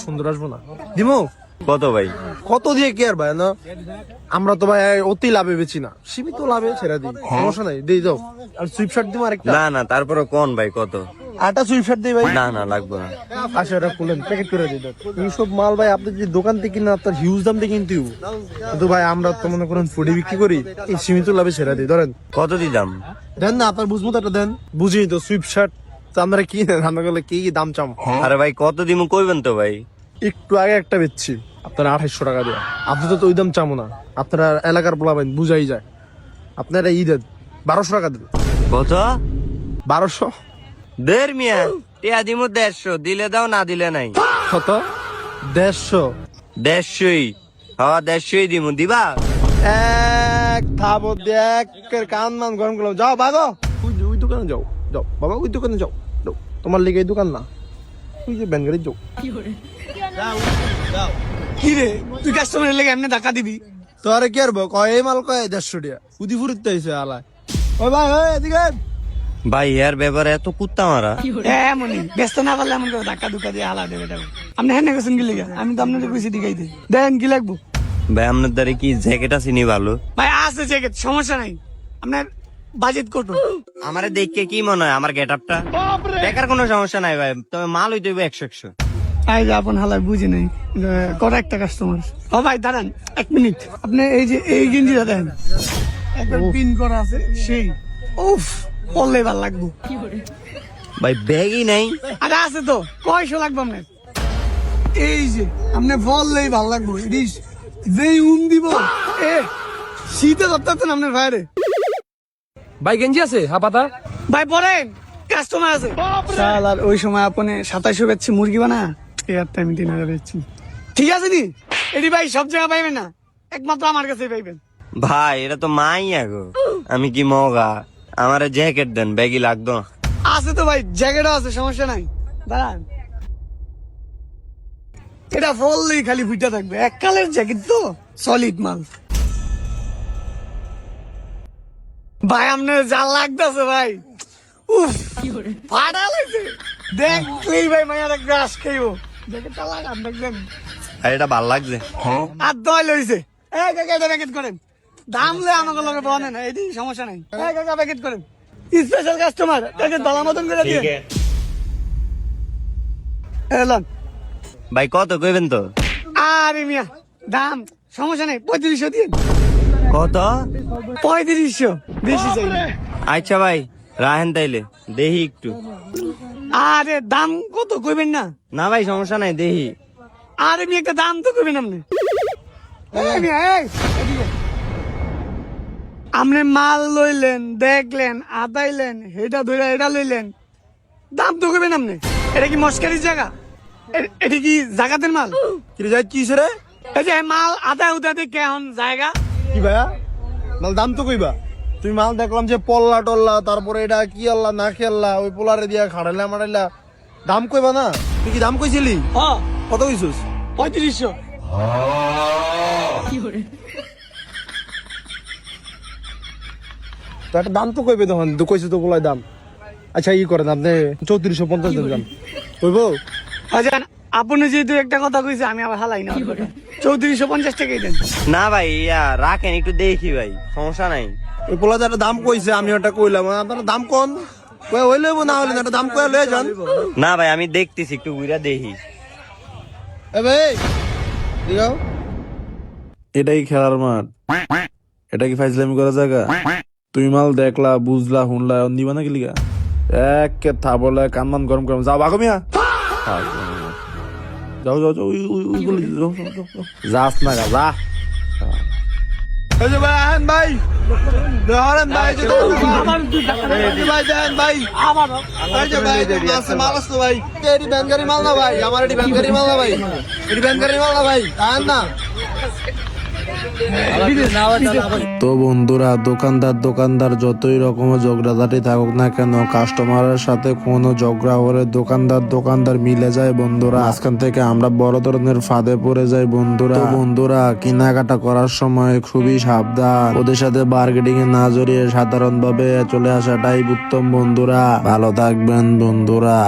সুন্দর আসবো না দিমো কত ভাই? কত দিয়ে কি আর ভাই না, আমরা তো ভাই অতি লাভে বেচি না, সীমিত লাভে ছেড়ে দিই, সমস্যা নাই, দিয়ে যাও। আর সুইপ শার্ট দিব আরেকটা, না না, তারপরে কোন ভাই কত? আটা সুইপ শার্ট দিই ভাই। না না, লাগবে না। আচ্ছা এটা খুলেন, প্যাকেট করে দিই। এইসব মাল ভাই আপনি যদি দোকান থেকে কিনা আপনার হিউজ দাম দিয়ে কিনতে হবে। কিন্তু ভাই আমরা তো মনে করেন ফুডি বিক্রি করি, এই সীমিত লাভে ছেড়ে দিই। ধরেন কত দিতাম? দেন না, আপনার বুঝবো তো, একটা দেন, বুঝি তো সুইপ শার্ট তো আমরা কি আমরা গেলে কি কি দাম চাম। আরে ভাই কত দিমু কইবেন তো ভাই। একটু আগে একটা বেচছি আপনার 2800 টাকা দিয়ে, আপনি তো ওই দাম চামো না, আপনারা এলাকার বলাবেন বুঝাই যায়, আপনারা ই দেন 1200 টাকা দেন। কত? 1200? দের মিয়া টিয়া দিমু 150, দিলে দাও না দিলে নাই। কত? 150? 150ই, হ্যাঁ 150ই দিমু, দিবা? এক থাবো দেখ কান মান গরম করলাম, যাও বাগো ওই দোকানে যাও, যাও বাবা ওই দোকানে যাও, যাও তোমার লিগে এই দোকান না, ওই যে ব্যাঙ্গারি যাও। কি রে তুই কাস্টমারের লেগে এমনি ধাক্কা দিবি? তো আরে কি আর কয় এই মাল কয় 150 টাকা উদি ফুরিতে আইছে আলায়। ওই ভাই ওই এদিকে ভাই এর ব্যাপারে এত কুত্তা মারা? এমনই ব্যস্ত না পারলে এমন করে ধাক্কা ধুক্কা দিয়ে হালা দেবে টাকা। আপনি হ্যাঁ গেছেন কি লেগে? আমি তো আপনাদের কইছি দিকাই দিই, দেন কি লাগবো? ভাই আপনার দ্বারে কি জ্যাকেট আছে নি ভালো? ভাই আছে জ্যাকেট, সমস্যা নাই। আপনার বাজেট কত? আমারে দেখে কি মনে হয় আমার গেট আপটা? টাকার কোনো সমস্যা নাই ভাই, তবে মাল হইতে হবে 100 এই যে আপন হালায় বুঝি নাই, কত একটা কাস্টমার। ও ভাই দাঁড়ান 1 মিনিট, আপনি এই যে এই গেঞ্জিটা দেন, একবার পিন করা আছে সেই, উফ পড়লে ভাল লাগবো। ভাই ব্যাগই নাই। আরে আছে তো, কয়শো লাগবে আপনার? এই যে আপনি বললেই ভাল লাগবো, ইডিস যেই দিব এ শীতে ধরতেছেন আপনার ভাইরে। ভাই গেঞ্জি আছে হাপাতা? ভাই পড়েন, কাস্টমার আছে। শাল, আর ওই সময় আপনি 2700 বেচছি মুরগি বানা, এর টাইম 3000 বেচছি। ঠিক আছে নি, এটি ভাই সব জায়গা পাইবেন না, একমাত্র আমার কাছে পাইবেন। ভাই এটা তো মাইয়া গো, আমি কি মগা? আমারে জ্যাকেট দেন, ব্যাগই লাগতো না। আছে তো ভাই, জ্যাকেটও আছে, সমস্যা নাই। দাঁড়ান, এটা বললেই খালি ফুটা থাকবে, এক কালের জ্যাকেট তো, সলিড মাল। ভাই আপনার যা লাগতেছে ভাই, উফ ফাটা লাগছে, দেখলেই ভাই মায়ের একটা আশ খাইবো। জ্যাকেটটা লাগান দেখবেন, আর এটা ভাল লাগছে। আর দয় লইছে। এই কাকা এটা প্যাকেট করেন, দাম লে আমাকে লগে বনে না, এটি সমস্যা নাই। এই কাকা প্যাকেট করেন, স্পেশাল কাস্টমার, প্যাকেট দলা মতন করে দিয়ে এলাম। ভাই কত কইবেন তো? আরে মিয়া দাম সমস্যা নাই, 3500 দিন। কত? 3500 বেশি চাই। আচ্ছা ভাই রাহেন তাইলে, দেহি একটু। আরে দাম কত কইবেন না? না ভাই সমস্যা নাই, দেহি। আরে মিয়া একটা দাম তো কইবেন আপনি। এই মিয়া এই এদিকে। আপনি মাল লইলেন, দেখলেন, আদাইলেন, এটা ধরে এটা লইলেন, দাম তো কইবেন আপনি। এটা কি মস্কারির জায়গা? এটা কি জাগাতের মাল? কি রে যাচ্ছিস রে? এই যে মাল আদা উদা দেখে এখন জায়গা কি ভাইয়া মাল দাম তো কইবা, তুমি মাল দেখলাম যে পল্লা টল্লা, তারপরে এটা কি আল্লাহ না কি আল্লাহ, ওই পোলারে দিয়া খাড়াইলা মারাইলা, দাম কইবা না? তুই কি দাম কইছিলি? হ্যাঁ কত কইছিস? 3500। তো একটা দাম তো কইবে তখন, তো কইছে তো পোলাই দাম। আচ্ছা ই করেন আপনি 3450 দেন দাম, কইবো? আচ্ছা আপনি যেহেতু একটা কথা কইছে, আমি আবার হালাই না 3450 টাকাই দেন। না ভাই ইয়া রাখেন একটু, দেখি ভাই সমস্যা নাই। ওই পোলা একটা দাম কইছে, আমি ওটা কইলাম, আপনার দাম কোন কই হইলে না হইলে না, একটা দাম কই লয়ে যান। না ভাই আমি দেখতেছি, একটু ঘুরা দেখি। এ ভাই দিও, এটাই খেলার মাঠ, এটা কি ফাইজলামি করা জায়গা? তুমি মাল দেখলা বুঝলা শুনলা নিবা না কি লিগা? এক থাবলে কানমান গরম গরম যাও বাগো মিয়া, যাও যাও যাও ওই বলে যাস না গা যা। এই যে ভাই আহেন ভাই, ধরেন ভাই, যে এই যে ভাই দেন ভাই, এই যে ভাই আছে মাল আছে ভাই, এডি ব্যানগারি মাল না ভাই, আমার এডি ব্যানগারি মাল না ভাই, এডি ব্যানগারি মাল না ভাই, আহেন না। তো বন্ধুরা, দোকানদার যতই রকমের ঝগড়াঝাটি থাকুক না কেন, কাস্টমারের সাথে কোনো ঝগড়া হলে দোকানদার মিলে যায় বন্ধুরা। আজকাল থেকে আমরা বড় ধরনের ফাঁদে পড়ে যাই বন্ধুরা। তো বন্ধুরা কেনাকাটা করার সময় খুবই সাবধান, ওদের সাথে বার্গেনিং এ না জড়িয়ে সাধারণভাবে চলে আসাটাই উত্তম বন্ধুরা। ভালো থাকবেন বন্ধুরা।